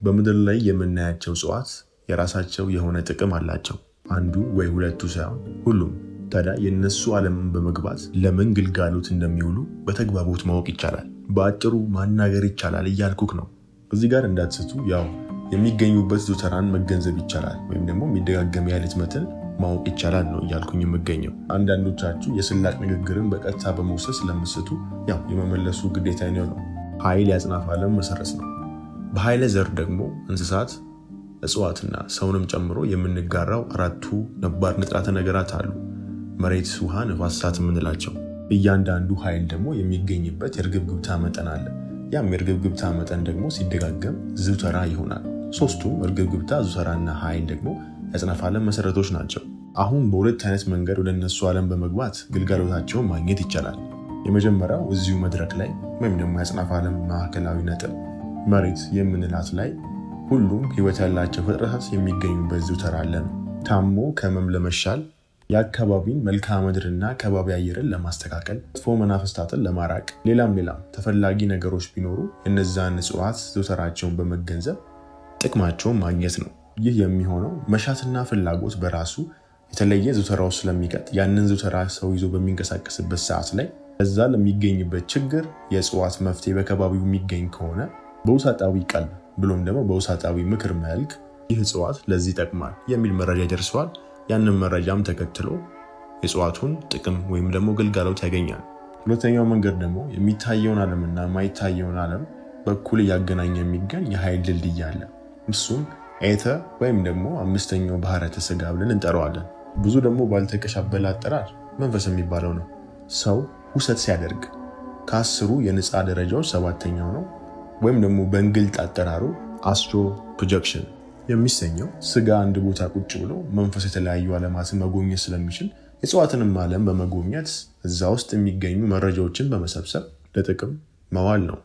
በምድር ላይ የምናያቸው እጽዋት የራሳቸው የሆነ ጥቅም አላቸው። አንዱ ወይ ሁለቱ ሳይሆን ሁሉም። ታዲያ የነሱ ዓለምን በመግባት ለምን ግልጋሎት እንደሚውሉ በተግባቦት ማወቅ ይቻላል። በአጭሩ ማናገር ይቻላል እያልኩክ ነው። እዚህ ጋር እንዳትስቱ፣ ያው የሚገኙበት ዞተራን መገንዘብ ይቻላል ወይም ደግሞ የሚደጋገም የኃይል መጠን ማወቅ ይቻላል ነው እያልኩኝ የምገኘው። አንዳንዶቻችሁ የስላቅ ንግግርን በቀጥታ በመውሰድ ስለምስቱ ያው የመመለሱ ግዴታ ነው። ኃይል የአጽናፈ ዓለም መሰረት ነው። በኃይለ ዘር ደግሞ እንስሳት፣ እጽዋትና ሰውንም ጨምሮ የምንጋራው አራቱ ነባር ንጥራተ ነገራት አሉ። መሬት፣ ውሃ፣ ነፋስ፣ እሳት የምንላቸው። እያንዳንዱ ኃይል ደግሞ የሚገኝበት የእርግብግብታ መጠን አለ። ያም የእርግብግብታ መጠን ደግሞ ሲደጋገም ዝውተራ ይሆናል። ሶስቱም እርግብግብታ፣ ዙተራና ኃይል ደግሞ የአጽናፈ ዓለም መሰረቶች ናቸው። አሁን በሁለት አይነት መንገድ ወደ እነሱ ዓለም በመግባት ግልጋሎታቸውን ማግኘት ይቻላል። የመጀመሪያው እዚሁ መድረክ ላይ ወይም ደግሞ የአጽናፈ ዓለም ማዕከላዊ ነጥብ መሬት የምንላት ላይ ሁሉም ህይወት ያላቸው ፍጥረታት የሚገኙበት ዝውተራ አለ ነው። ታሞ ከህመም ለመሻል፣ የአካባቢን መልክዓ ምድርና ከባቢ አየርን ለማስተካከል፣ መጥፎ መናፍስታትን ለማራቅ፣ ሌላም ተፈላጊ ነገሮች ቢኖሩ የነዛን እጽዋት ዝውተራቸውን በመገንዘብ ጥቅማቸውን ማግኘት ነው። ይህ የሚሆነው መሻትና ፍላጎት በራሱ የተለየ ዝውተራ ውስጥ ስለሚቀጥ ያንን ዝውተራ ሰው ይዞ በሚንቀሳቀስበት ሰዓት ላይ እዛ ለሚገኝበት ችግር የእጽዋት መፍትሄ በከባቢው የሚገኝ ከሆነ በውሳጣዊ ቀልብ ብሎም ደግሞ በውሳጣዊ ምክር መልክ ይህ እጽዋት ለዚህ ይጠቅማል የሚል መረጃ ይደርሰዋል። ያንን መረጃም ተከትሎ የእጽዋቱን ጥቅም ወይም ደግሞ ግልጋሎት ያገኛል። ሁለተኛው መንገድ ደግሞ የሚታየውን ዓለምና የማይታየውን ዓለም በኩል እያገናኘ የሚገኝ የኃይል ድልድይ አለ። እሱም ኤተር ወይም ደግሞ አምስተኛው ባህረተ ሥጋ ብለን እንጠራዋለን። ብዙ ደግሞ ባልተቀሻበለ አጠራር መንፈስ የሚባለው ነው። ሰው ውሰት ሲያደርግ ከ10 የንጻ ደረጃዎች 7ኛው ነው። ወይም ደግሞ በእንግልት አጠራሩ አስትሮ ፕሮጀክሽን የሚሰኘው ስጋ አንድ ቦታ ቁጭ ብሎ መንፈስ የተለያዩ ዓለማትን መጎብኘት ስለሚችል የእጽዋትንም ዓለም በመጎብኘት እዛ ውስጥ የሚገኙ መረጃዎችን በመሰብሰብ ለጥቅም መዋል ነው።